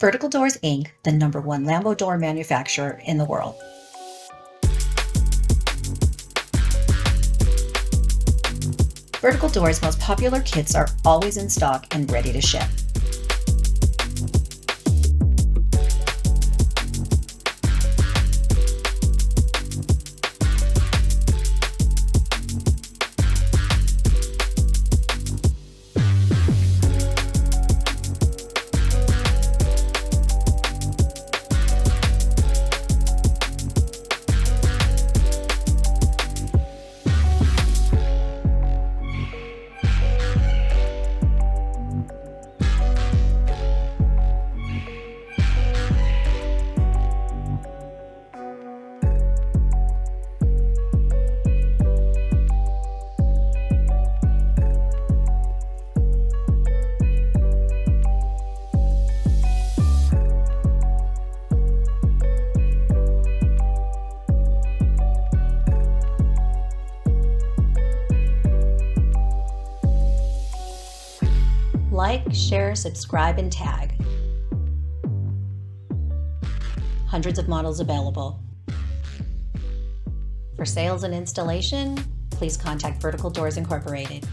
Vertical Doors, Inc., the #1 Lambo door manufacturer in the world. Vertical Doors' most popular kits are always in stock and ready to ship. Like, share, subscribe, and tag. Hundreds of models available. For sales and installation, please contact Vertical Doors Incorporated.